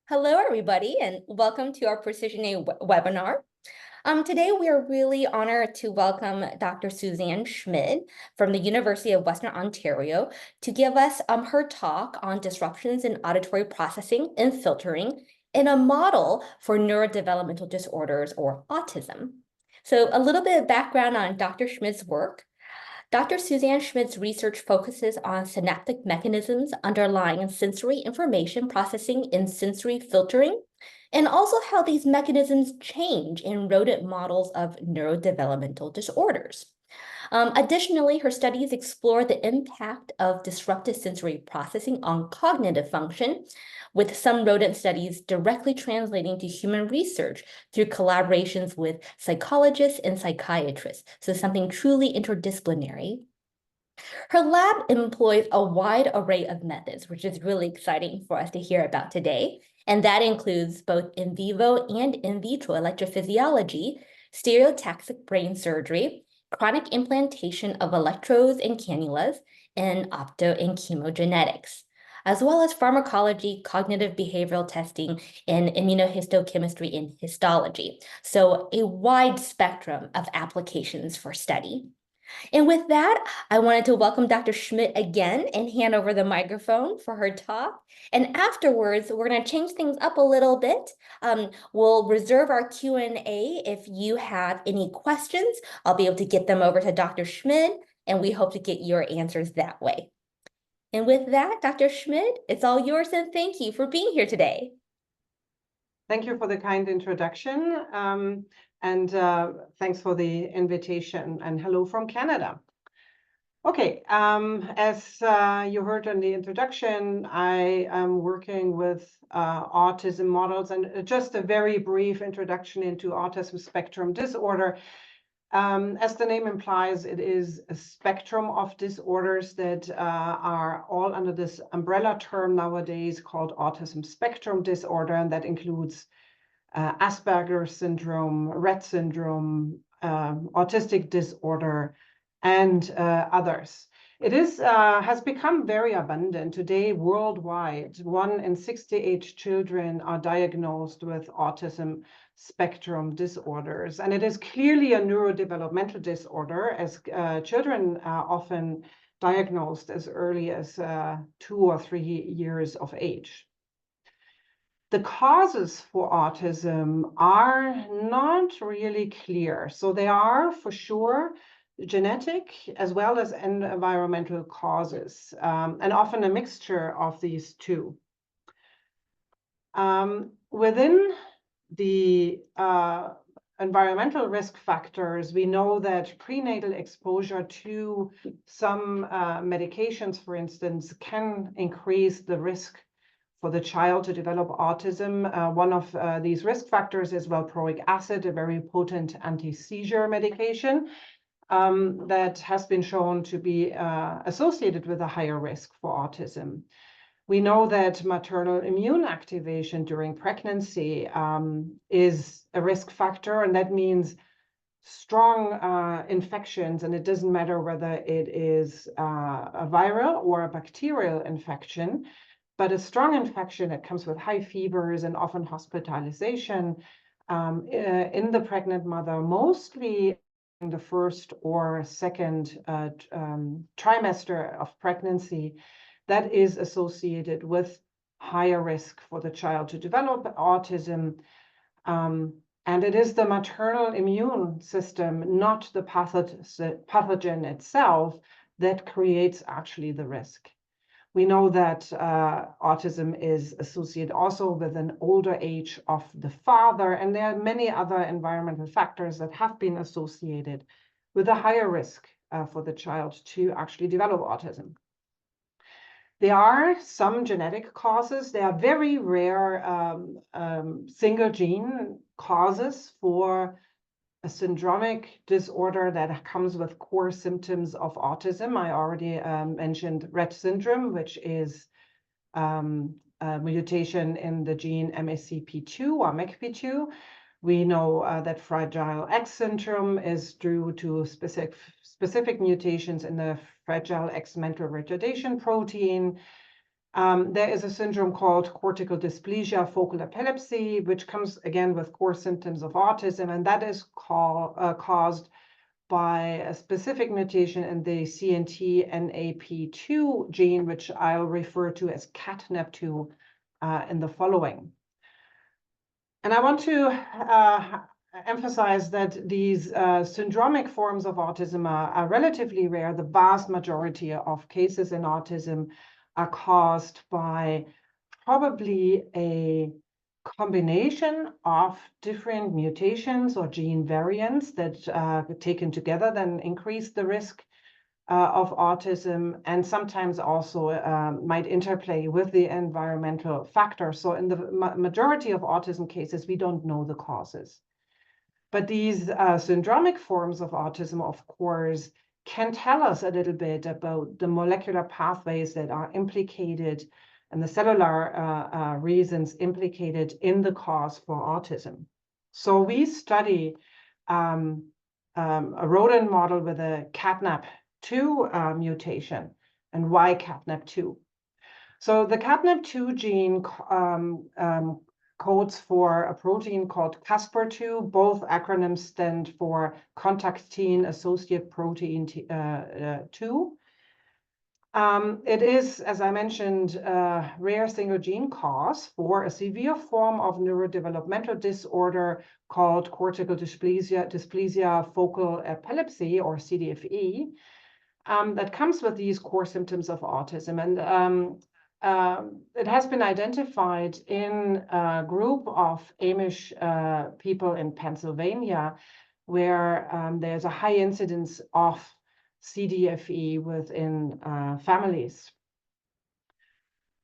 Hello, everybody, and welcome to our Precisionary Webinar. Today, we are really honored to welcome Dr. Susanne Schmid from the University of Western Ontario to give us her talk on disruptions in auditory processing and filtering in a model for neurodevelopmental disorders or autism. So a little bit of background on Dr. Schmid's work. Dr. Susanne Schmid's research focuses on synaptic mechanisms underlying sensory information processing in sensory filtering, and also how these mechanisms change in rodent models of neurodevelopmental disorders. Additionally, her studies explore the impact of disrupted sensory processing on cognitive function, with some rodent studies directly translating to human research through collaborations with psychologists and psychiatrists, so something truly interdisciplinary. Her lab employs a wide array of methods, which is really exciting for us to hear about today, and that includes both in vivo and in vitro electrophysiology, stereotaxic brain surgery, chronic implantation of electrodes and cannulas, and opto and chemogenetics, as well as pharmacology, cognitive behavioral testing, and immunohistochemistry and histology. So a wide spectrum of applications for study. And with that, I wanted to welcome Dr. Schmid again and hand over the microphone for her talk. And afterwards, we're going to change things up a little bit. We'll reserve our Q&A. If you have any questions, I'll be able to get them over to Dr. Schmid, and we hope to get your answers that way. And with that, Dr. Schmid, it's all yours, and thank you for being here today. Thank you for the kind introduction. And thanks for the invitation, and hello from Canada. Okay, as you heard in the introduction, I am working with autism models, and just a very brief introduction into autism spectrum disorder. As the name implies, it is a spectrum of disorders that are all under this umbrella term nowadays called autism spectrum disorder, and that includes Asperger's syndrome, Rett syndrome, autistic disorder, and others. It has become very abundant. Today, worldwide, 1 in 68 children are diagnosed with autism spectrum disorders. And it is clearly a neurodevelopmental disorder, as children are often diagnosed as early as 2 or 3 years of age. The causes for autism are not really clear. So they are, for sure, genetic as well as environmental causes, and often a mixture of these two. Within the environmental risk factors, we know that prenatal exposure to some medications, for instance, can increase the risk for the child to develop autism. One of these risk factors is valproic acid, a very potent anti-seizure medication that has been shown to be associated with a higher risk for autism. We know that maternal immune activation during pregnancy is a risk factor, and that means strong infections, and it doesn't matter whether it is a viral or a bacterial infection. But a strong infection that comes with high fevers and often hospitalization in the pregnant mother, mostly in the first or second trimester of pregnancy, that is associated with higher risk for the child to develop autism. And it is the maternal immune system, not the pathogen itself, that creates actually the risk. We know that autism is associated also with an older age of the father, and there are many other environmental factors that have been associated with a higher risk for the child to actually develop autism. There are some genetic causes. There are very rare single gene causes for a syndromic disorder that comes with core symptoms of autism. I already mentioned Rett syndrome, which is a mutation in the gene MACP2 or MECP2. We know that Fragile X syndrome is due to specific mutations in the Fragile X mental retardation protein. There is a syndrome called cortical dysplasia focal epilepsy, which comes again with core symptoms of autism, and that is caused by a specific mutation in the CNT-NAP2 gene, which I'll refer to as CatNap2 in the following. And I want to emphasize that these syndromic forms of autism are relatively rare. The vast majority of cases in autism are caused by probably a combination of different mutations or gene variants that taken together then increase the risk of autism, and sometimes also might interplay with the environmental factors. So in the majority of autism cases, we don't know the causes. But these syndromic forms of autism, of course, can tell us a little bit about the molecular pathways that are implicated and the cellular reasons implicated in the cause for autism. So we study a rodent model with a CatNap2 mutation. And why CatNap2? So the CatNap2 gene codes for a protein called Caspr2. Both acronyms stand for contactine associate protein 2. It is, as I mentioned, a rare single gene cause for a severe form of neurodevelopmental disorder called cortical dysplasia focal epilepsy, or CDFE, that comes with these core symptoms of autism. And it has been identified in a group of Amish people in Pennsylvania, where there's a high incidence of CDFE within families.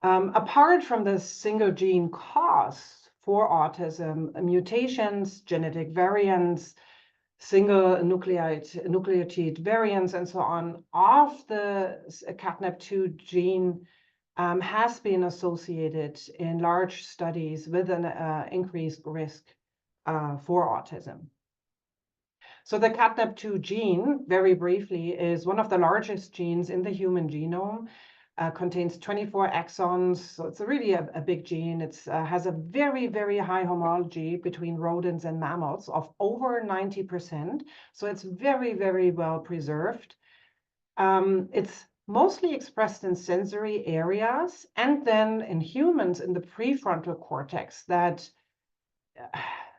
Apart from the single gene cause for autism, mutations, genetic variants, single nucleotide variants, and so on, of the CatNap2 gene has been associated in large studies with an increased risk for autism. So the CatNap2 gene, very briefly, is one of the largest genes in the human genome, contains 24 exons. So it's really a big gene. It has a very, very high homology between rodents and mammals of over 90%. So it's very, very well preserved. It's mostly expressed in sensory areas, and then in humans in the prefrontal cortex that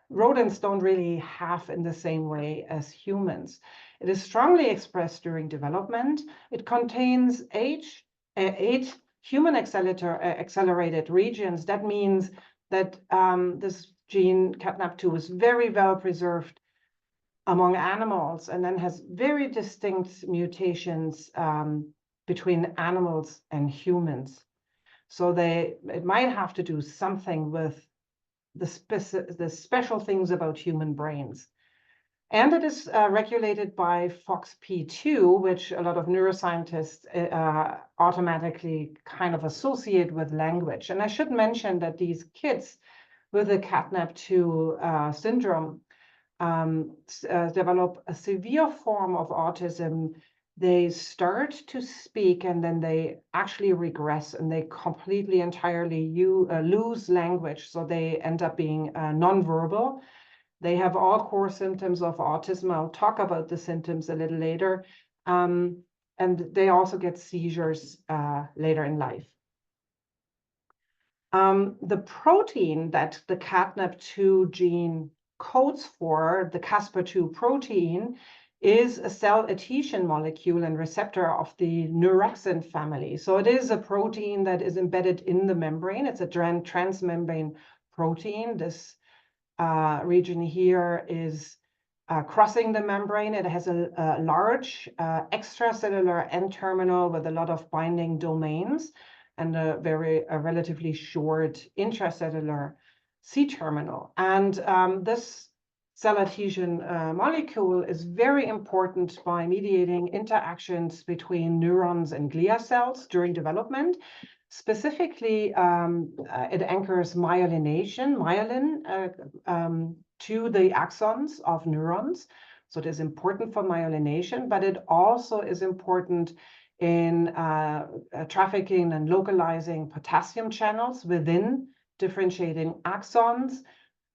rodents don't really have in the same way as humans. It is strongly expressed during development. It contains eight human accelerated regions. That means that this gene CatNap2 is very well preserved among animals, and then has very distinct mutations between animals and humans. So it might have to do something with the special things about human brains. And it is regulated by FOXP2, which a lot of neuroscientists automatically kind of associate with language. And I should mention that these kids with the CatNap2 syndrome develop a severe form of autism. They start to speak, and then they actually regress, and they completely, entirely lose language. So they end up being nonverbal. They have all core symptoms of autism. I'll talk about the symptoms a little later. And they also get seizures later in life. The protein that the CatNap2 gene codes for, the Caspr2 protein, is a cell adhesion molecule and receptor of the neurexin family. So it is a protein that is embedded in the membrane. It's a transmembrane protein. This region here is crossing the membrane. It has a large extracellular N-terminal with a lot of binding domains, and a relatively short intracellular C-terminal. And this cell adhesion molecule is very important by mediating interactions between neurons and glia cells during development. Specifically, it anchors myelin to the axons of neurons. So it is important for myelination, but it also is important in trafficking and localizing potassium channels within differentiating axons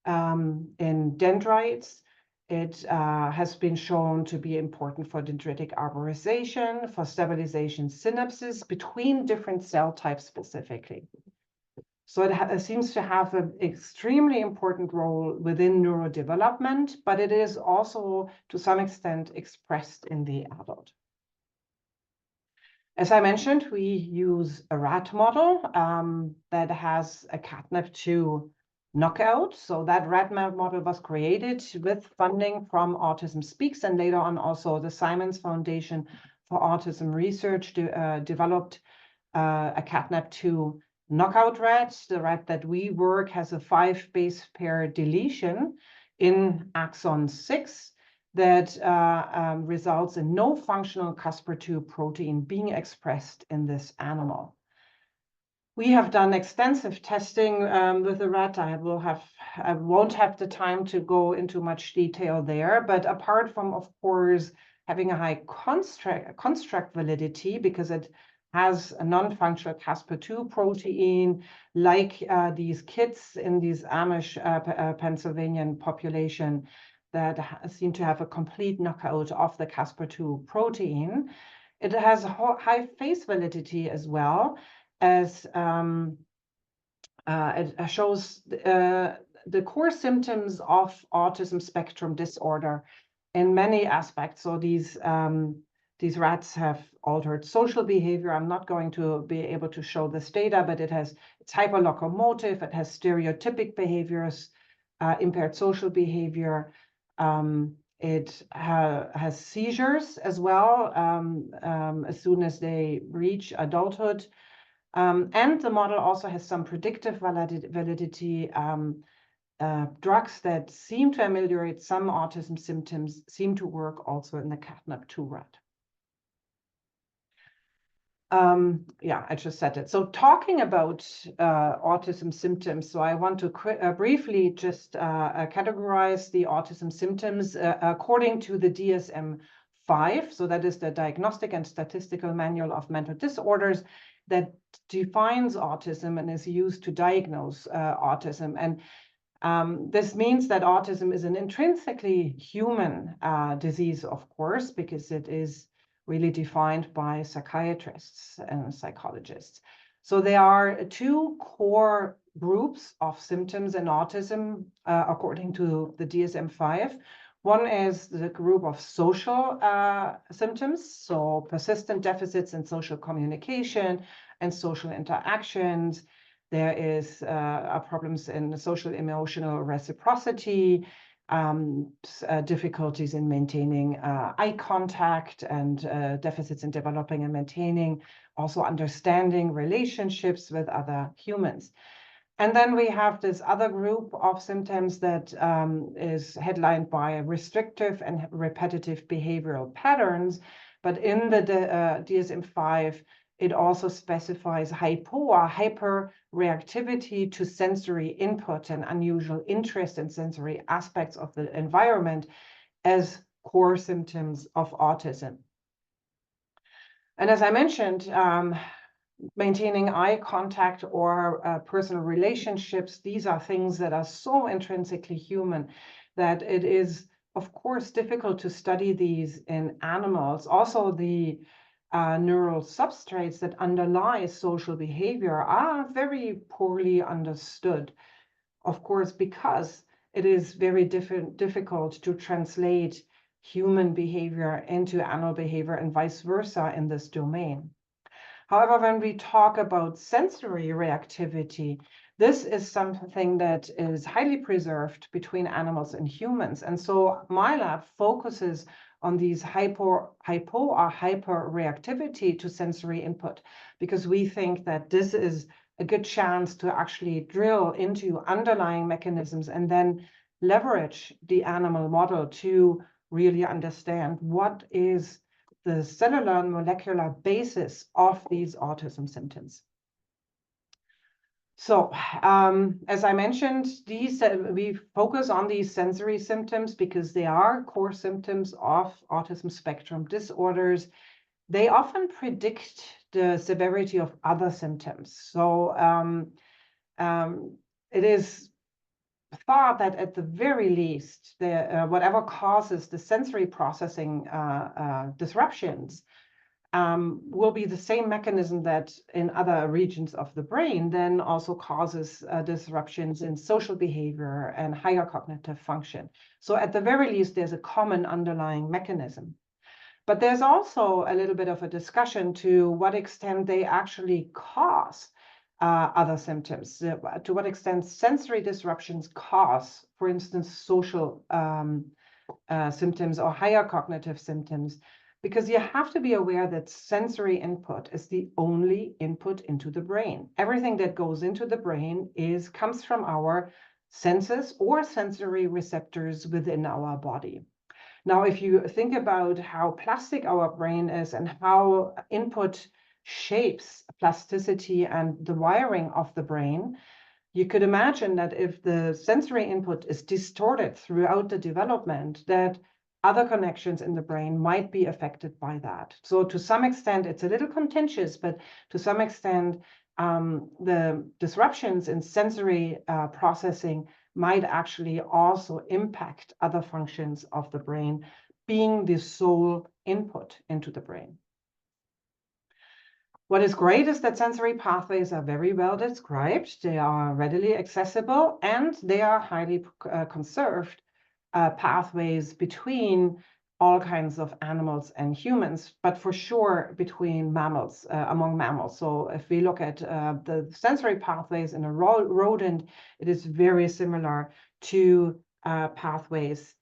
in dendrites. It has been shown to be important for dendritic arborization, for stabilization synapses between different cell types specifically. So it seems to have an extremely important role within neurodevelopment, but it is also to some extent expressed in the adult. As I mentioned, we use a rat model that has a catnap2 knockout. So that rat model was created with funding from Autism Speaks, and later on also the Simons Foundation for Autism Research developed a catnap2 knockout rat. The rat that we work has a 5 base pair deletion in axon 6 that results in no functional Caspr2 protein being expressed in this animal. We have done extensive testing with the rat. I won't have the time to go into much detail there, but apart from, of course, having a high construct validity because it has a non-functional Caspr2 protein, like these kids in these Amish Pennsylvanian population that seem to have a complete knockout of the Caspr2 protein. It has high face validity as well, as it shows the core symptoms of autism spectrum disorder in many aspects. So these rats have altered social behavior. I'm not going to be able to show this data, but it's hyperlocomotive, it has stereotypic behaviors, impaired social behavior. It has seizures as well as soon as they reach adulthood. And the model also has some predictive validity. Drugs that seem to ameliorate some autism symptoms seem to work also in the catnap2 rat. Yeah, I just said it. So talking about autism symptoms, so I want to briefly just categorize the autism symptoms according to the DSM-5. So that is the Diagnostic and Statistical Manual of Mental Disorders that defines autism and is used to diagnose autism. And this means that autism is an intrinsically human disease, of course, because it is really defined by psychiatrists and psychologists. So there are 2 core groups of symptoms in autism, according to the DSM-5. One is the group of social symptoms, so persistent deficits in social communication and social interactions. There is problems in social emotional reciprocity, difficulties in maintaining eye contact, and deficits in developing and maintaining also understanding relationships with other humans. And then we have this other group of symptoms that is headlined by restrictive and repetitive behavioral patterns. But in the DSM-5, it also specifies hyperreactivity to sensory input and unusual interest in sensory aspects of the environment as core symptoms of autism. And as I mentioned, maintaining eye contact or personal relationships, these are things that are so intrinsically human that it is, of course, difficult to study these in animals. Also, the neural substrates that underlie social behavior are very poorly understood, of course, because it is very difficult to translate human behavior into animal behavior and vice versa in this domain. However, when we talk about sensory reactivity, this is something that is highly preserved between animals and humans. And so my lab focuses on these hyperreactivity to sensory input, because we think that this is a good chance to actually drill into underlying mechanisms and then leverage the animal model to really understand what is the cellular and molecular basis of these autism symptoms. So, as I mentioned, we focus on these sensory symptoms because they are core symptoms of autism spectrum disorders. they often predict the severity of other symptoms. So it is thought that at the very least, whatever causes the sensory processing disruptions will be the same mechanism that in other regions of the brain then also causes disruptions in social behavior and higher cognitive function. So at the very least, there's a common underlying mechanism. But there's also a little bit of a discussion to what extent they actually cause other symptoms, to what extent sensory disruptions cause, for instance, social symptoms or higher cognitive symptoms, because you have to be aware that sensory input is the only input into the brain. Everything that goes into the brain comes from our senses or sensory receptors within our body. Now, if you think about how plastic our brain is and how input shapes plasticity and the wiring of the brain, you could imagine that if the sensory input is distorted throughout the development, that other connections in the brain might be affected by that. So to some extent, it's a little contentious, but to some extent, the disruptions in sensory processing might actually also impact other functions of the brain, being the sole input into the brain. What is great is that sensory pathways are very well described, they are readily accessible, and they are highly conserved pathways between all kinds of animals and humans, but for sure between mammals, among mammals. So if we look at the sensory pathways in a rodent, it is very similar to pathways,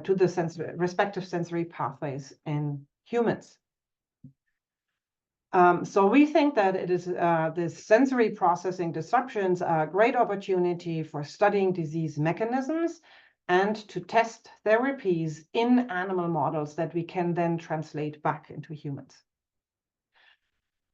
to the respective sensory pathways in humans. So we think that it is this sensory processing disruptions are a great opportunity for studying disease mechanisms and to test therapies in animal models that we can then translate back into humans.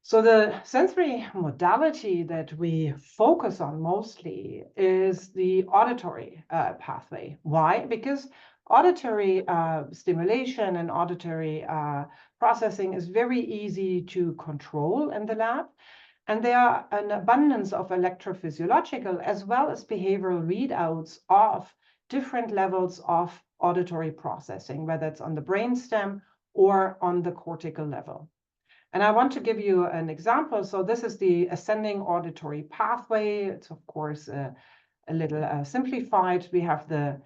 So the sensory modality that we focus on mostly is the auditory pathway. Why? Because auditory stimulation and auditory processing is very easy to control in the lab. And there are an abundance of electrophysiological as well as behavioral readouts of different levels of auditory processing, whether it's on the brainstem or on the cortical level. And I want to give you an example. So this is the ascending auditory pathway. It's of course a little simplified. We have the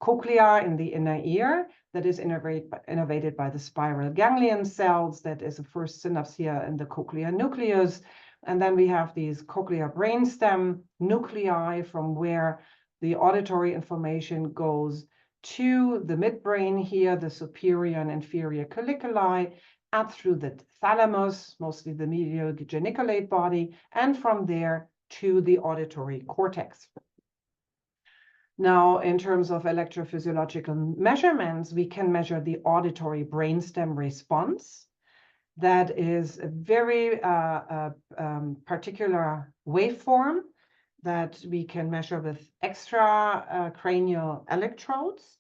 cochlea in the inner ear that is innervated by the spiral ganglion cells. That is the first synapse here in the cochlear nucleus. And then we have these cochlear brainstem nuclei from where the auditory information goes to the midbrain here, the superior and inferior colliculi, and through the thalamus, mostly the medial geniculate body, and from there to the auditory cortex. Now, in terms of electrophysiological measurements, we can measure the auditory brainstem response. That is a very particular waveform that we can measure with extracranial electrodes.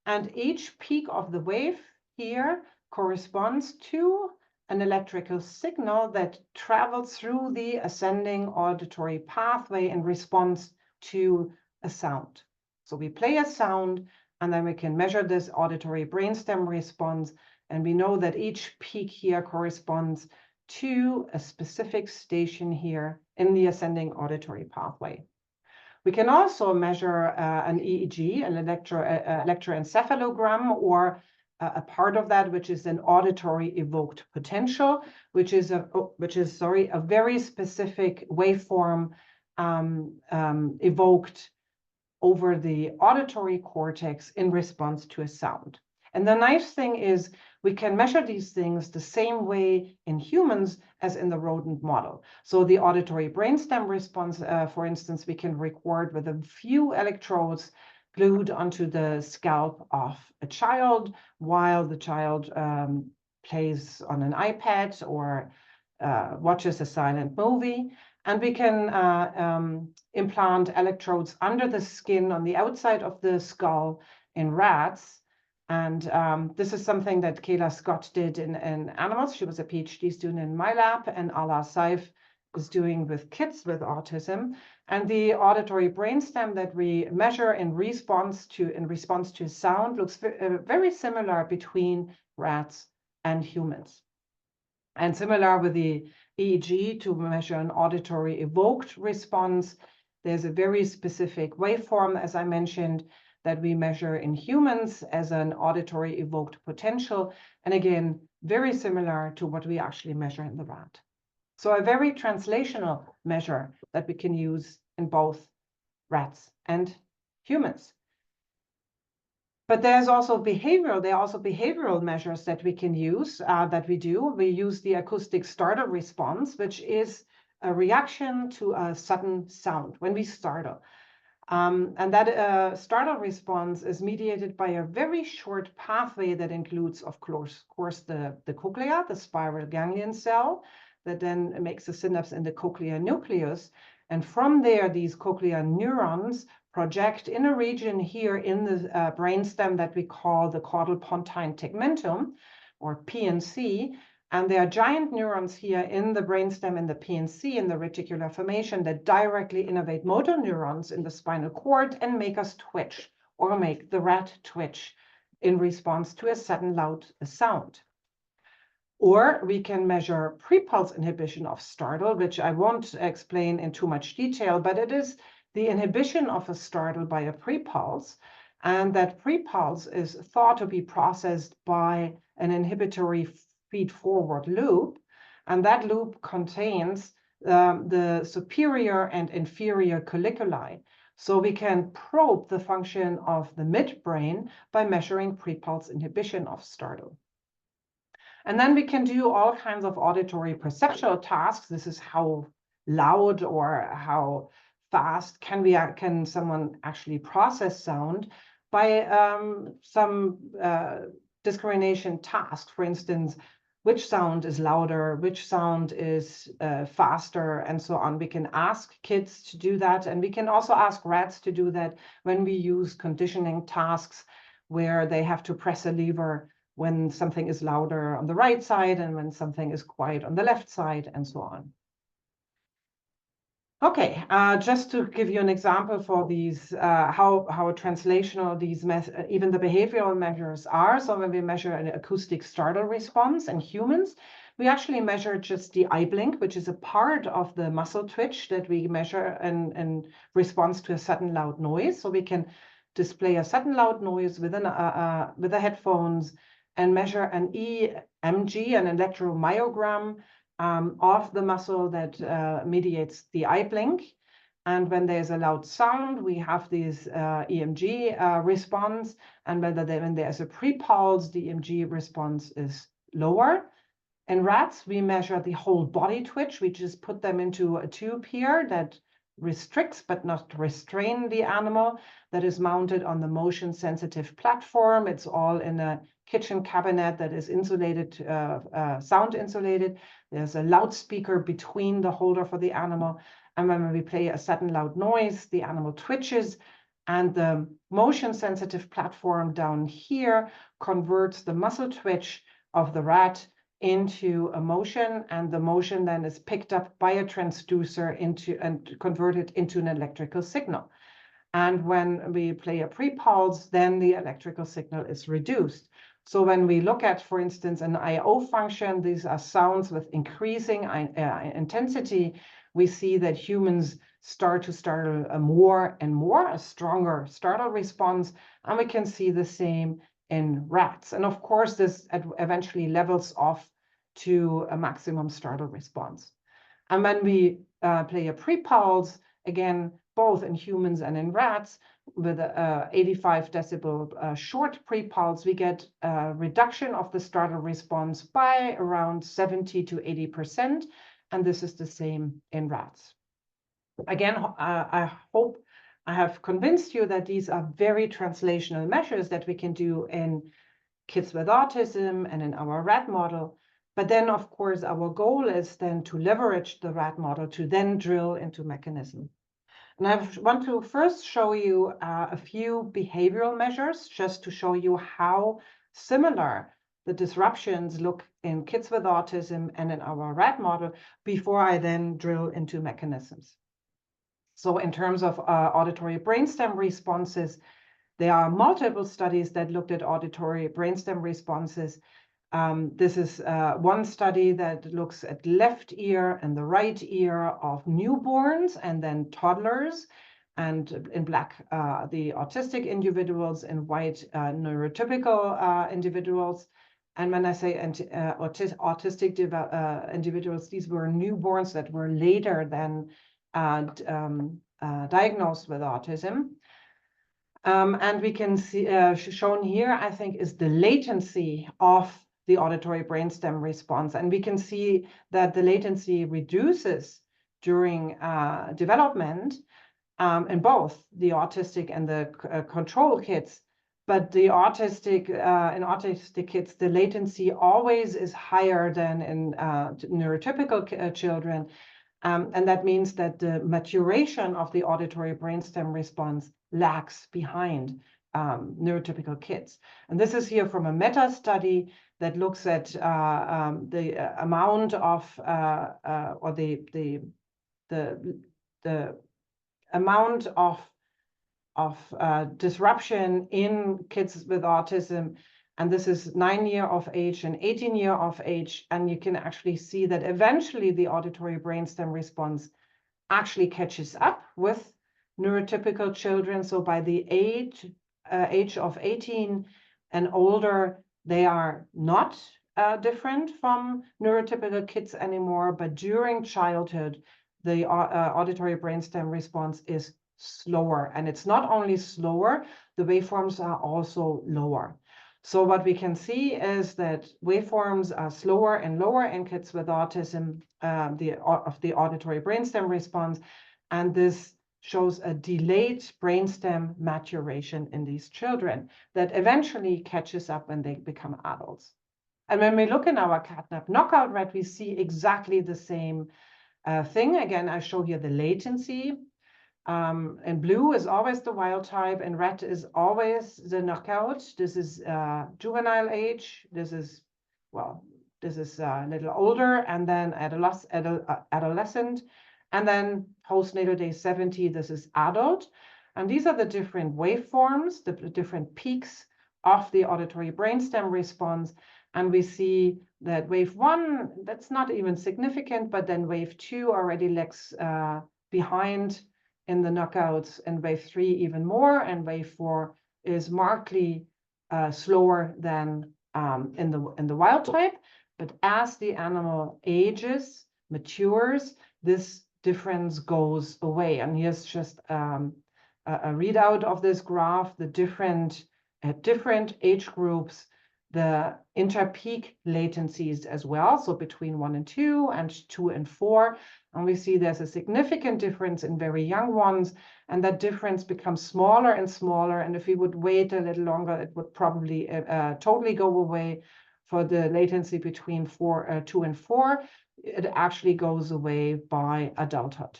And each peak of the wave here corresponds to an electrical signal that travels through the ascending auditory pathway in response to a sound. So we play a sound, and then we can measure this auditory brainstem response, and we know that each peak here corresponds to a specific station here in the ascending auditory pathway. We can also measure an EEG, an electroencephalogram, or a part of that, which is an auditory evoked potential, which is a very specific waveform evoked over the auditory cortex in response to a sound. And the nice thing is we can measure these things the same way in humans as in the rodent model. So the auditory brainstem response, for instance, we can record with a few electrodes glued onto the scalp of a child while the child plays on an iPad or watches a silent movie. And we can implant electrodes under the skin on the outside of the skull in rats And this is something that Kayla Scott did in animals. She was a PhD student in my lab, and Ala Saif is doing with kids with autism. And the auditory brainstem that we measure in response to sound looks very similar between rats and humans. And similar with the EEG to measure an auditory evoked response, there's a very specific waveform, as I mentioned, that we measure in humans as an auditory evoked potential. And again, very similar to what we actually measure in the rat. So a very translational measure that we can use in both rats and humans. But there are also behavioral measures that we can use, that we do. We use the acoustic startle response, which is a reaction to a sudden sound when we startle. And that startle response is mediated by a very short pathway that includes, of course, the cochlea, the spiral ganglion cell, that then makes a synapse in the cochlear nucleus. And from there, these cochlear neurons project in a region here in the brainstem that we call the caudal pontine tegmentum, or PNC. And there are giant neurons here in the brainstem, in the PNC, in the reticular formation, that directly innervate motor neurons in the spinal cord and make us twitch, or make the rat twitch in response to a sudden loud sound. Or we can measure pre-pulse inhibition of startle, which I won't explain in too much detail, but it is the inhibition of a startle by a pre-pulse. And that pre-pulse is thought to be processed by an inhibitory feed-forward loop. And that loop contains the superior and inferior colliculi. So we can probe the function of the midbrain by measuring pre-pulse inhibition of startle. And then we can do all kinds of auditory perceptual tasks. This is how loud or how fast can someone actually process sound by some discrimination tasks. For instance, which sound is louder, which sound is faster, and so on. We can ask kids to do that, and we can also ask rats to do that when we use conditioning tasks where they have to press a lever when something is louder on the right side and when something is quiet on the left side, and so on. Okay, just to give you an example for these, how translational these even the behavioral measures are. So when we measure an acoustic startle response in humans, we actually measure just the eye blink, which is a part of the muscle twitch that we measure in response to a sudden loud noise. So we can display a sudden loud noise with the headphones and measure an EMG, an electromyogram, of the muscle that mediates the eye blink. And when there's a loud sound, we have this EMG response. And when there's a pre-pulse, the EMG response is lower. In rats, we measure the whole body twitch. We just put them into a tube here that restricts but not restrain the animal, that is mounted on the motion sensitive platform. It's all in a kitchen cabinet that is insulated, sound insulated. There's a loudspeaker between the holder for the animal. And when we play a sudden loud noise, the animal twitches, and the motion sensitive platform down here converts the muscle twitch of the rat into a motion, and the motion then is picked up by a transducer and converted into an electrical signal. And when we play a pre-pulse, then the electrical signal is reduced. So when we look at, for instance, an I/O function, these are sounds with increasing intensity. We see that humans start to startle more and more, a stronger startle response, and we can see the same in rats. And of course, this eventually levels off to a maximum startle response. And when we play a pre-pulse, again, both in humans and in rats, with a 85 decibel short pre-pulse, we get a reduction of the startle response by around 70 to 80%. And this is the same in rats. Again, I hope I have convinced you that these are very translational measures that we can do in kids with autism and in our rat model. But then, of course, our goal is then to leverage the rat model to then drill into mechanism. And I want to first show you a few behavioral measures just to show you how similar the disruptions look in kids with autism and in our rat model before I then drill into mechanisms. So in terms of auditory brainstem responses, there are multiple studies that looked at auditory brainstem responses. This is one study that looks at left ear and the right ear of newborns and then toddlers, and in black, the autistic individuals, in white, neurotypical individuals. And when I say autistic individuals, these were newborns that were later than diagnosed with autism. And we can see, shown here, I think, is the latency of the auditory brainstem response. And we can see that the latency reduces during development in both the autistic and the control kids. But the autistic, in autistic kids, the latency always is higher than in neurotypical children. And that means that the maturation of the auditory brainstem response lags behind neurotypical kids. And this is here from a meta study that looks at the amount of or the amount of disruption in kids with autism. And this is 9 years of age and 18 years of age. And you can actually see that eventually the auditory brainstem response actually catches up with neurotypical children. So by the age of 18 and older, they are not different from neurotypical kids anymore. But during childhood, the auditory brainstem response is slower. And it's not only slower, the waveforms are also lower. So what we can see is that waveforms are slower and lower in kids with autism, of the auditory brainstem response, and this shows a delayed brainstem maturation in these children that eventually catches up when they become adults. And when we look in our catnap knockout rat, we see exactly the same thing. Again, I show here the latency. And blue is always the wild type, and red is always the knockout. This is juvenile age. This is, well, this is a little older, and then adolescent, and then postnatal day 70, this is adult. And these are the different waveforms, the different peaks of the auditory brainstem response. And we see that wave 1, that's not even significant, but then wave 2 already lags behind in the knockouts, and wave 3 even more, and wave 4 is markedly slower than in the wild type. But as the animal ages, matures, this difference goes away. And here's just a readout of this graph, the different at different age groups, the interpeak latencies as well, so between 1 and 2 and 2 and 4. And we see there's a significant difference in very young ones, and that difference becomes smaller and smaller. And if we would wait a little longer, it would probably totally go away. For the latency between 2 and 4, it actually goes away by adulthood.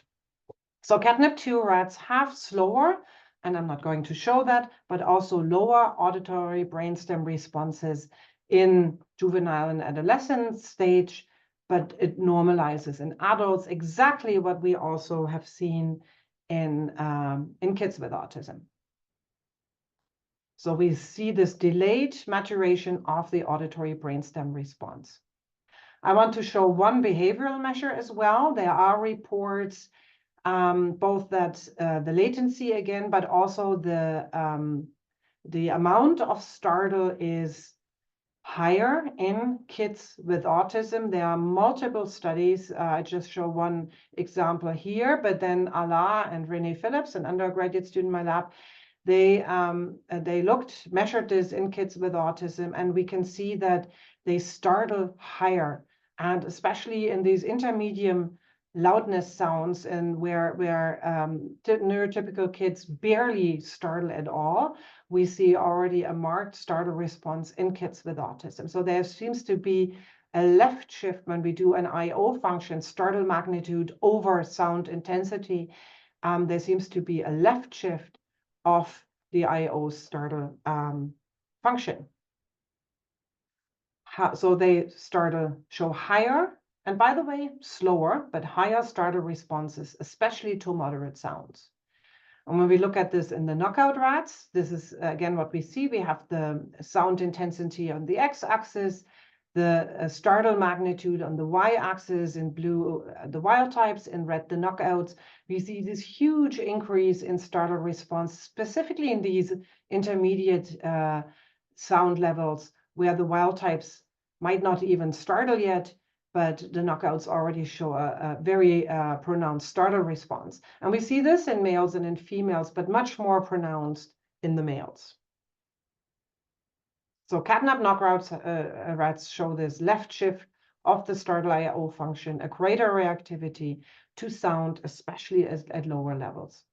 So catnip 2 rats have slower, and I'm not going to show that, but also lower auditory brainstem responses in juvenile and adolescent stage, but it normalizes in adults, exactly what we also have seen in kids with autism. So we see this delayed maturation of the auditory brainstem response. I want to show one behavioral measure as well. There are reports both that the latency again, but also the amount of startle is higher in kids with autism. There are multiple studies. I just show one example here, but then Ala and Renee Phillips, an undergraduate student in my lab, they measured this in kids with autism, and we can see that they startle higher, and especially in these intermediate loudness sounds, and where neurotypical kids barely startle at all, we see already a marked startle response in kids with autism. So there seems to be a left shift when we do an I/O function, startle magnitude over sound intensity. there seems to be a left shift of the IO startle function. So they start to show higher, and by the way, slower, but higher startle responses, especially to moderate sounds. And when we look at this in the knockout rats, this is again what we see. We have the sound intensity on the x-axis, the startle magnitude on the y-axis, in blue the wild types, in red the knockouts. We see this huge increase in startle response, specifically in these intermediate sound levels where the wild types might not even startle yet, but the knockouts already show a very pronounced startle response. And we see this in males and in females, but much more pronounced in the males. So catnap knockouts rats show this left shift of the startle IO function, a greater reactivity to sound, especially at lower levels.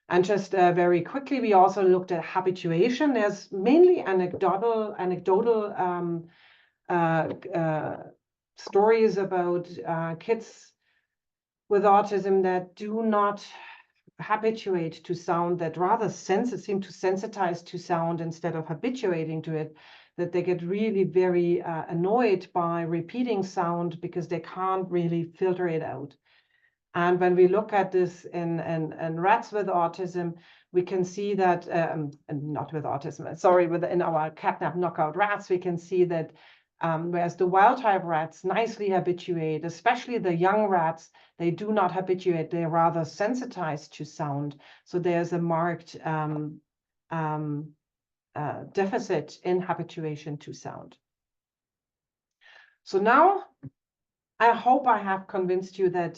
And just very quickly, we also looked at habituation. There's mainly anecdotal stories about kids with autism that do not habituate to sound, that rather seem to sensitize to sound instead of habituating to it, that they get really very annoyed by repeating sound because they can't really filter it out. And when we look at this in rats with autism, we can see that, not with autism, sorry, in our catnap knockout rats, we can see that whereas the wild type rats nicely habituate, especially the young rats, they do not habituate, they're rather sensitized to sound. So there's a marked deficit in habituation to sound. So now, I hope I have convinced you that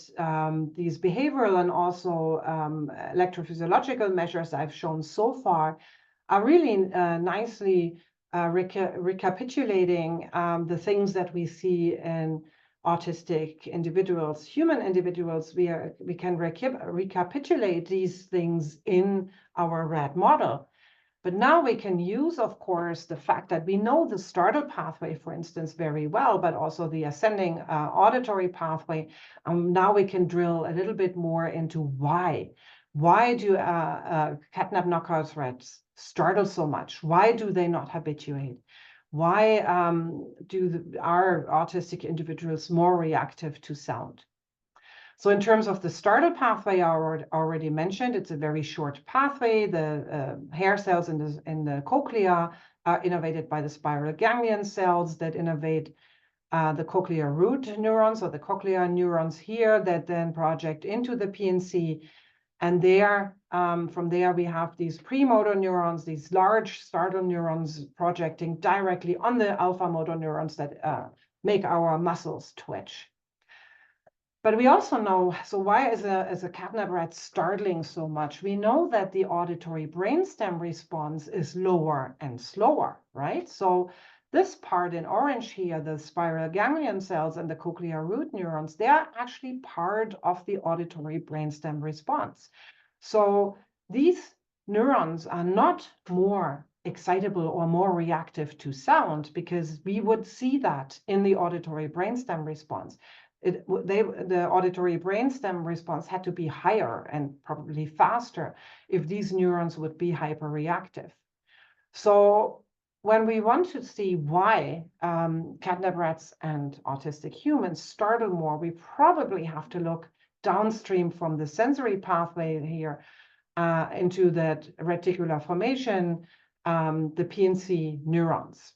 these behavioral and also electrophysiological measures I've shown so far are really nicely recapitulating the things that we see in autistic individuals, human individuals. We can recapitulate these things in our rat model. But now we can use, of course, the fact that we know the startle pathway, for instance, very well, but also the ascending auditory pathway. Now we can drill a little bit more into why. Why do catnap knockout rats startle so much? Why do they not habituate? Why are autistic individuals more reactive to sound? So in terms of the startle pathway, I already mentioned, it's a very short pathway. The hair cells in the cochlea are innervated by the spiral ganglion cells that innervate the cochlear root neurons, or the cochlear neurons here, that then project into the PNC. And there, from there, we have these premotor neurons, these large startle neurons projecting directly on the alpha motor neurons that make our muscles twitch. But we also know, so why is a catnap rat startling so much? We know that the auditory brainstem response is lower and slower, right? So this part in orange here, the spiral ganglion cells and the cochlear root neurons, they are actually part of the auditory brainstem response. So these neurons are not more excitable or more reactive to sound, because we would see that in the auditory brainstem response. The auditory brainstem response had to be higher and probably faster if these neurons would be hyperreactive. So when we want to see why catnap rats and autistic humans startle more, we probably have to look downstream from the sensory pathway here into that reticular formation, the PNC neurons.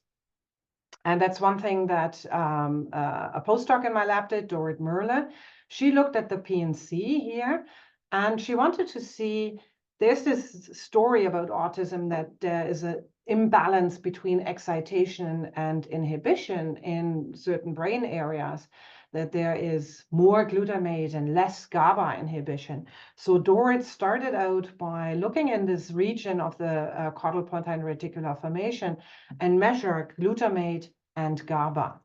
And that's one thing that a postdoc in my lab did, Dorit Merle. She looked at the PNC here, and she wanted to see, there's this story about autism that there is an imbalance between excitation and inhibition in certain brain areas, that there is more glutamate and less GABA inhibition. So Dorit started out by looking in this region of the caudal pontine reticular formation and measure glutamate and GABA.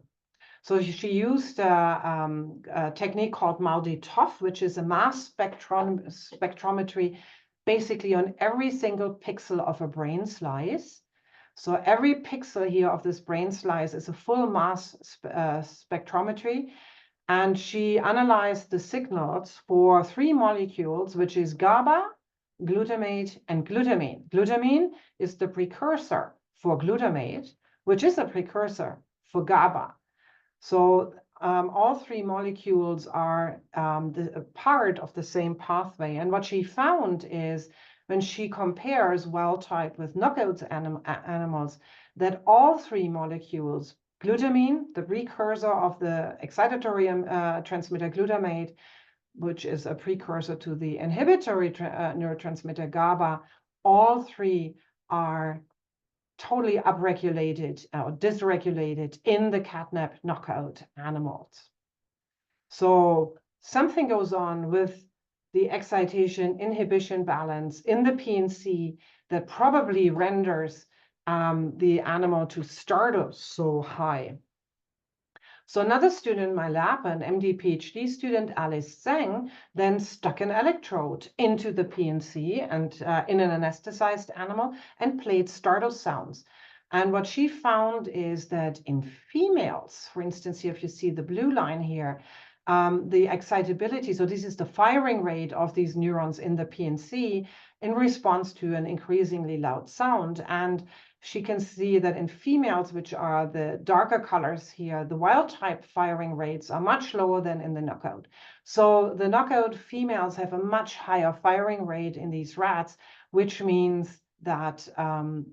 So she used a technique called MALDI-TOF, which is a mass spectrometry basically on every single pixel of a brain slice. So every pixel here of this brain slice is a full mass spectrometry. And she analyzed the signals for 3 molecules, which is GABA, glutamate, and glutamine. Glutamine is the precursor for glutamate, which is a precursor for GABA. So all 3 molecules are part of the same pathway. And what she found is when she compares wild type with knockout animals, that all 3 molecules, glutamine, the precursor of the excitatory transmitter glutamate, which is a precursor to the inhibitory neurotransmitter GABA, all 3 are totally upregulated or dysregulated in the catnap knockout animals. So something goes on with the excitation inhibition balance in the PNC that probably renders the animal to startle so high. So another student in my lab, an MD PhD student, Alice Zhang, then stuck an electrode into the PNC and in an anesthetized animal and played startle sounds. And what she found is that in females, for instance, here, if you see the blue line here, the excitability, so this is the firing rate of these neurons in the PNC in response to an increasingly loud sound. And she can see that in females, which are the darker colors here, the wild type firing rates are much lower than in the knockout. So the knockout females have a much higher firing rate in these rats, which means that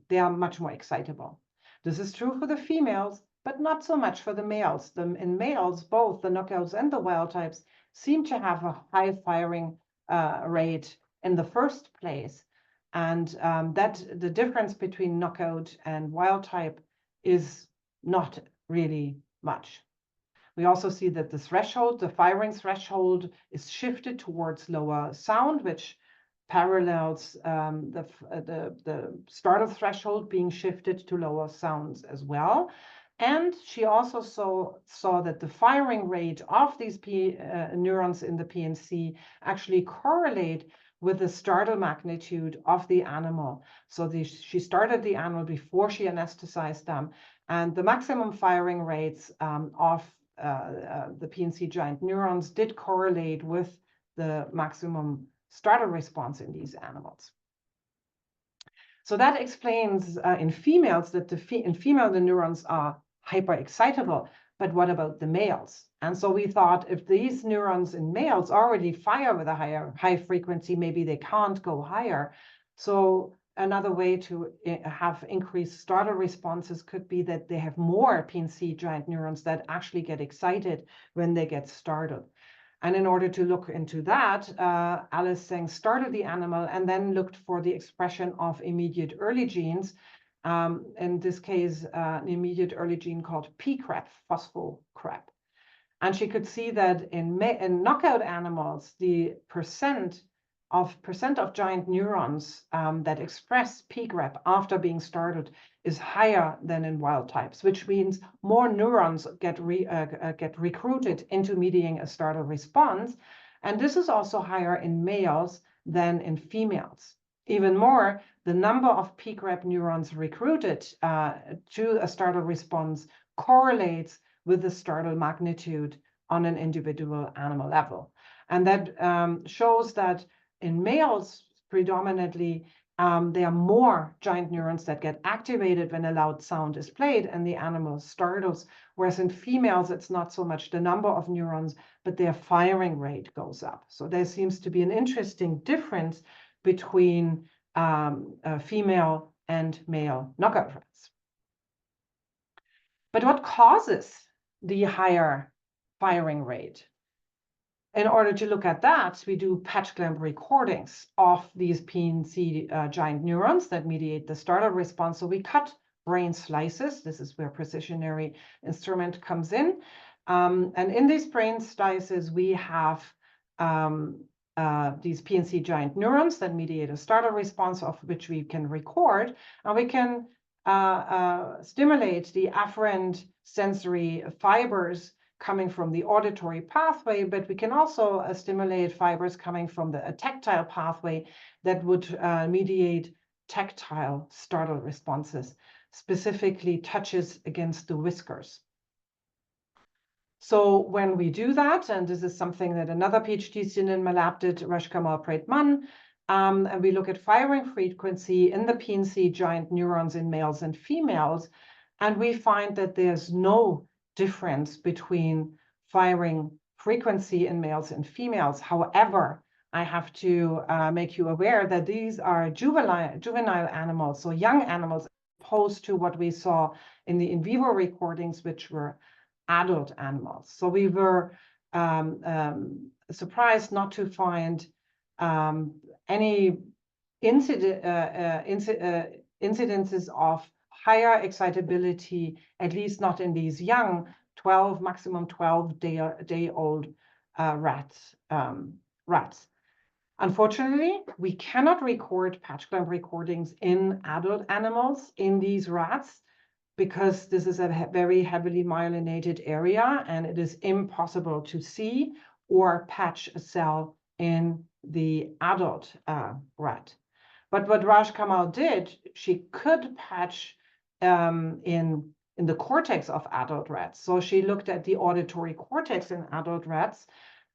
they are much more excitable. This is true for the females, but not so much for the males. In males, both the knockouts and the wild types seem to have a high firing rate in the first place. And that the difference between knockout and wild type is not really much. We also see that the threshold, the firing threshold, is shifted towards lower sound, which parallels the startle threshold being shifted to lower sounds as well. And she also saw that the firing rate of these neurons in the PNC actually correlate with the startle magnitude of the animal. So she started the animal before she anesthetized them, and the maximum firing rates of the PNC giant neurons did correlate with the maximum startle response in these animals. So that explains in females that in female the neurons are hyperexcitable, but what about the males? And so we thought if these neurons in males already fire with a high frequency, maybe they can't go higher. So another way to have increased startle responses could be that they have more PNC giant neurons that actually get excited when they get startled. And in order to look into that, Alice Zhang started the animal and then looked for the expression of immediate early genes. In this case, an immediate early gene called PCREP, phosphocrep. And she could see that in knockout animals, the percent of giant neurons that express PCREP after being startled is higher than in wild types, which means more neurons get recruited into mediating a startle response. And this is also higher in males than in females. Even more, the number of PCREP neurons recruited to a startle response correlates with the startle magnitude on an individual animal level. And that shows that in males, predominantly, there are more giant neurons that get activated when a loud sound is played and the animal startles, whereas in females, it's not so much the number of neurons, but their firing rate goes up. So there seems to be an interesting difference between female and male knockout rats. But what causes the higher firing rate? In order to look at that, we do patch clamp recordings of these PNC giant neurons that mediate the startle response. So we cut brain slices. This is where Precisionary instrument comes in. And in these brain slices, we have these PNC giant neurons that mediate a startle response of which we can record. And we can stimulate the afferent sensory fibers coming from the auditory pathway, but we can also stimulate fibers coming from the tactile pathway that would mediate tactile startle responses, specifically touches against the whiskers. So when we do that, and this is something that another PhD student in my lab did, Rashkamal Preitman, and we look at firing frequency in the PNC giant neurons in males and females, and we find that there's no difference between firing frequency in males and females. However, I have to make you aware that these are juvenile animals, so young animals, opposed to what we saw in the in vivo recordings, which were adult animals. So we were surprised not to find any incidences of higher excitability, at least not in these young 12, maximum 12-day-old rats. Unfortunately, we cannot record patch clamp recordings in adult animals in these rats, because this is a very heavily myelinated area, and it is impossible to see or patch a cell in the adult rat. But what Raj Kamal did, she could patch in the cortex of adult rats. So she looked at the auditory cortex in adult rats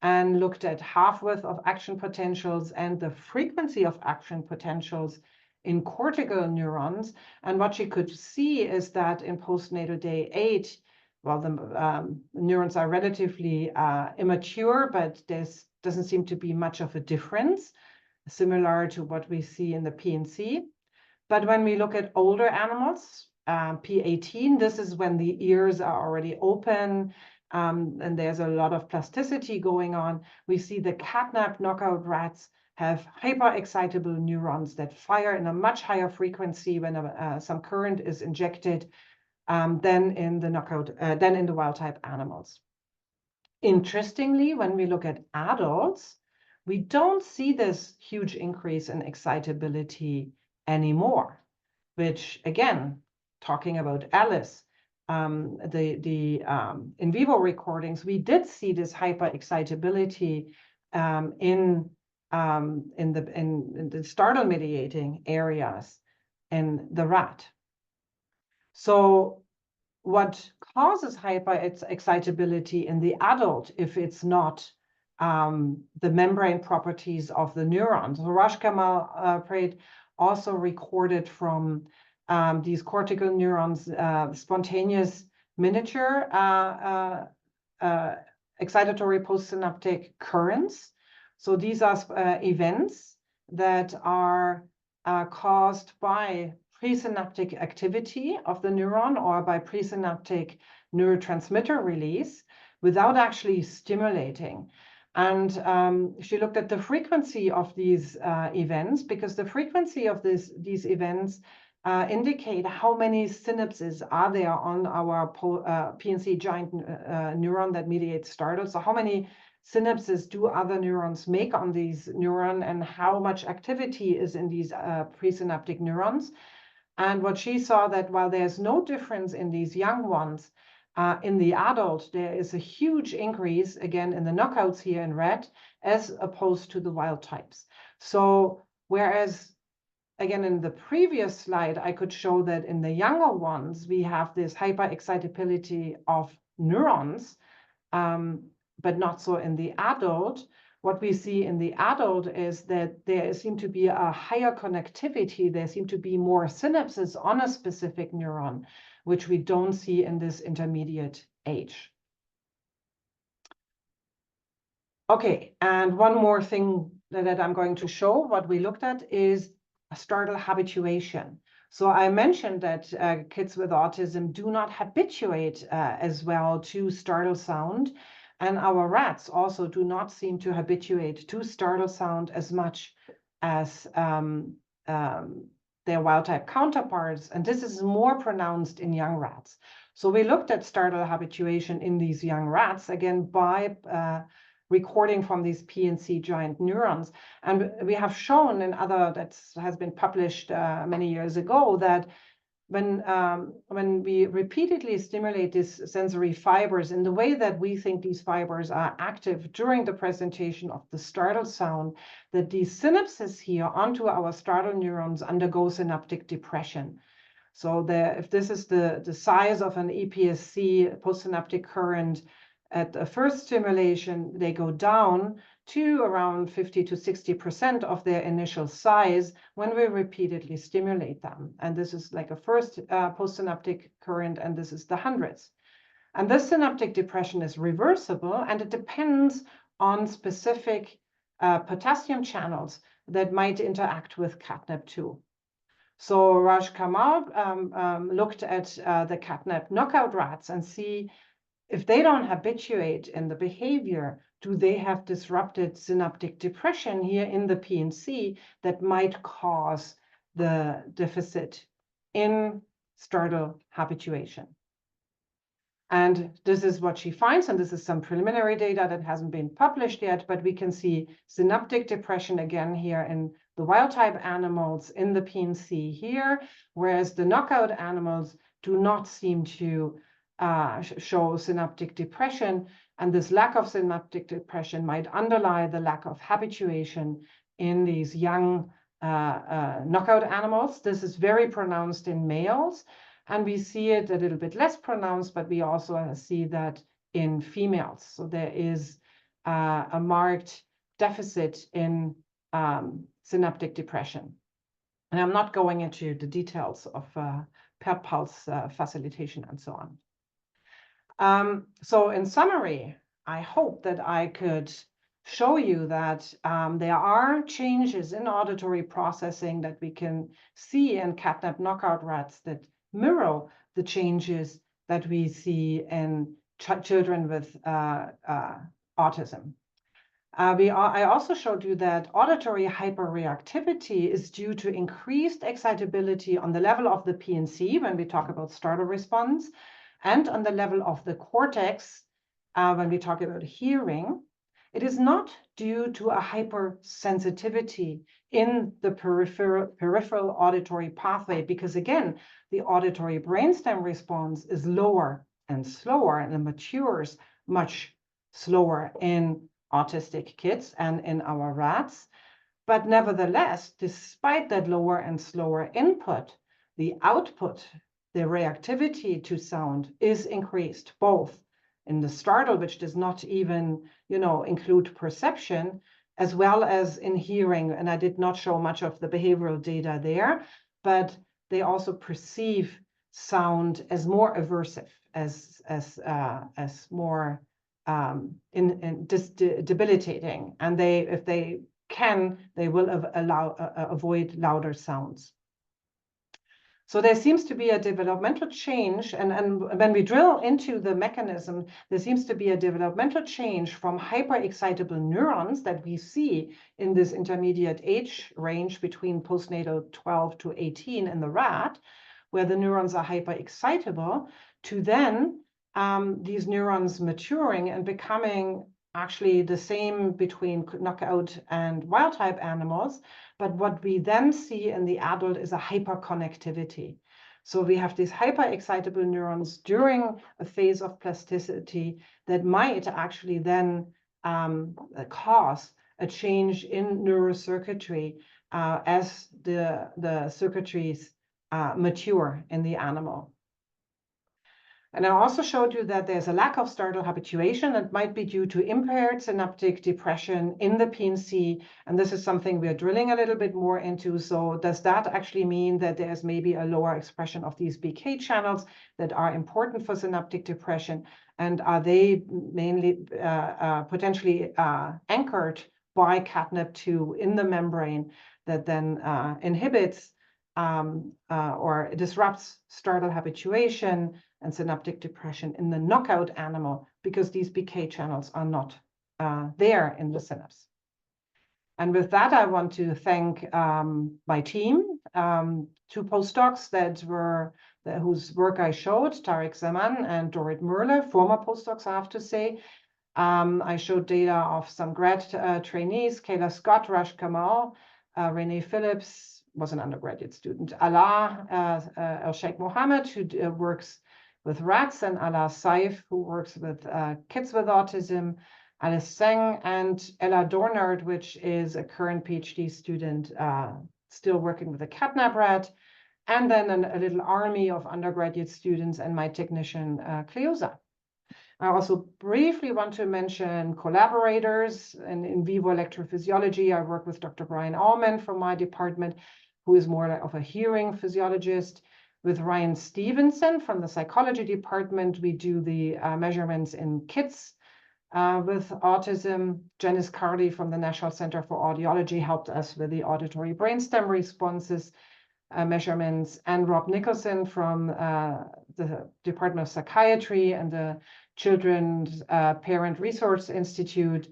and looked at half-width of action potentials and the frequency of action potentials in cortical neurons. And what she could see is that in postnatal day 8, well, the neurons are relatively immature, but there doesn't seem to be much of a difference, similar to what we see in the PNC. But when we look at older animals, P18, this is when the ears are already open, and there's a lot of plasticity going on. We see the catnap knockout rats have hyper-excitable neurons that fire in a much higher frequency when some current is injected than in the wild-type animals. Interestingly, when we look at adults, we don't see this huge increase in excitability anymore, which, again, talking about Alice, the in vivo recordings, we did see this hyper-excitability in the startle mediating areas in the rat. So what causes hyper-excitability in the adult if it's not the membrane properties of the neurons? So Raj Kamal Prade also recorded from these cortical neurons spontaneous miniature excitatory postsynaptic currents. So these are events that are caused by presynaptic activity of the neuron or by presynaptic neurotransmitter release without actually stimulating. And she looked at the frequency of these events, because the frequency of these events indicate how many synapses are there on our PNC giant neuron that mediates startle. So how many synapses do other neurons make on these neurons, and how much activity is in these presynaptic neurons. And what she saw, that while there's no difference in these young ones, in the adult, there is a huge increase, again, in the knockouts here in red, as opposed to the wild types. So whereas, again, in the previous slide, I could show that in the younger ones, we have this hyper-excitability of neurons, but not so in the adult. What we see in the adult is that there seem to be a higher connectivity. There seem to be more synapses on a specific neuron, which we don't see in this intermediate age. Okay, and one more thing that I'm going to show, what we looked at is startle habituation. So I mentioned that kids with autism do not habituate as well to startle sound. And our rats also do not seem to habituate to startle sound as much as their wild-type counterparts. And this is more pronounced in young rats. So we looked at startle habituation in these young rats, again, by recording from these PNC giant neurons. And we have shown in other, that has been published many years ago, that when we repeatedly stimulate these sensory fibers in the way that we think these fibers are active during the presentation of the startle sound, that these synapses here onto our startle neurons undergo synaptic depression. So if this is the size of an EPSC postsynaptic current at the first stimulation, they go down to around 50 to 60% of their initial size when we repeatedly stimulate them. And this is like a first postsynaptic current, and this is the hundreds. And this synaptic depression is reversible, and it depends on specific potassium channels that might interact with catnap2. So Raj Kamal looked at the catnap knockout rats and see if they don't habituate in the behavior, do they have disrupted synaptic depression here in the PNC that might cause the deficit in startle habituation? And this is what she finds, and this is some preliminary data that hasn't been published yet, but we can see synaptic depression again here in the wild-type animals in the PNC here, whereas the knockout animals do not seem to show synaptic depression, and this lack of synaptic depression might underlie the lack of habituation in these young knockout animals. This is very pronounced in males, and we see it a little bit less pronounced, but we also see that in females. So there is a marked deficit in synaptic depression. And I'm not going into the details of per pulse facilitation and so on. So in summary, I hope that I could show you that there are changes in auditory processing that we can see in catnap knockout rats that mirror the changes that we see in children with autism. I also showed you that auditory hyperreactivity is due to increased excitability on the level of the PNC when we talk about startle response, and on the level of the cortex when we talk about hearing. It is not due to a hypersensitivity in the peripheral auditory pathway, because again, the auditory brainstem response is lower and slower, and it matures much slower in autistic kids and in our rats. But nevertheless, despite that lower and slower input, the output, the reactivity to sound is increased, both in the startle, which does not even, include perception, as well as in hearing. And I did not show much of the behavioral data there, but they also perceive sound as more aversive, as more debilitating. And if they can, they will avoid louder sounds. So there seems to be a developmental change, and when we drill into the mechanism, there seems to be a developmental change from hyperexcitable neurons that we see in this intermediate age range between postnatal 12 to 18 in the rat, where the neurons are hyperexcitable, to then these neurons maturing and becoming actually the same between knockout and wild-type animals. But what we then see in the adult is a hyperconnectivity. So we have these hyperexcitable neurons during a phase of plasticity that might actually then cause a change in neurocircuitry as the circuitries mature in the animal. And I also showed you that there's a lack of startle habituation that might be due to impaired synaptic depression in the PNC. And this is something we're drilling a little bit more into. So does that actually mean that there's maybe a lower expression of these BK channels that are important for synaptic depression? And are they mainly potentially anchored by catnap2 in the membrane that then inhibits or disrupts startle habituation and synaptic depression in the knockout animal, because these BK channels are not there in the synapse. And with that, I want to thank my team, two postdocs whose work I showed, Tarek Zaman and Dorit Mürle, former postdocs, I have to say. I showed data of some grad trainees, Kayla Scott, Raj Kamal, Renee Phillips was an undergraduate student, Alaa El-Sheikh Mohammed, who works with rats, and Ala Saif, who works with kids with autism, Alice Seng, and Ella Dornard, which is a current PhD student still working with a catnap rat, and then a little army of undergraduate students and my technician, Cleosa. I also briefly want to mention collaborators in vivo electrophysiology. I work with Dr. Brian Allman from my department, who is more of a hearing physiologist. With Ryan Stevenson from the psychology department, we do the measurements in kids with autism. Janice Cardy from the National Center for Audiology helped us with the auditory brainstem responses measurements, and Rob Nicholson from the Department of Psychiatry and the Children's Parent Resource Institute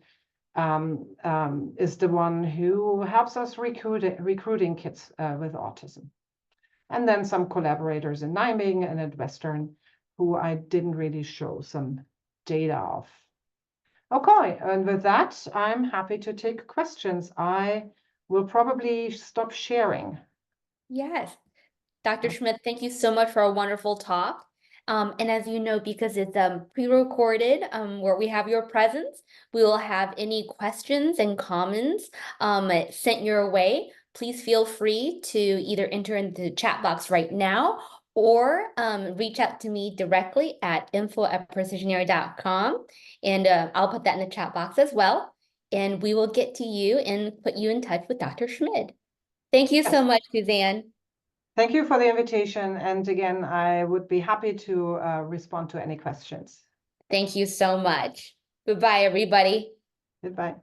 is the one who helps us recruiting kids with autism. And then some collaborators in Nijmegen and at Western who I didn't really show some data of. Okay, and with that, I'm happy to take questions. I will probably stop sharing. Yes. Dr. Schmid, thank you so much for a wonderful talk. And as you know, because it's pre-recorded, where we have your presence, we will have any questions and comments sent your way. Please feel free to either enter in the chat box right now or reach out to me directly at info@precisionary.com. And I'll put that in the chat box as well. And we will get to you and put you in touch with Dr. Schmid. Thank you so much, Susanne. Thank you for the invitation. And again, I would be happy to respond to any questions. Thank you so much. Goodbye, everybody. Goodbye.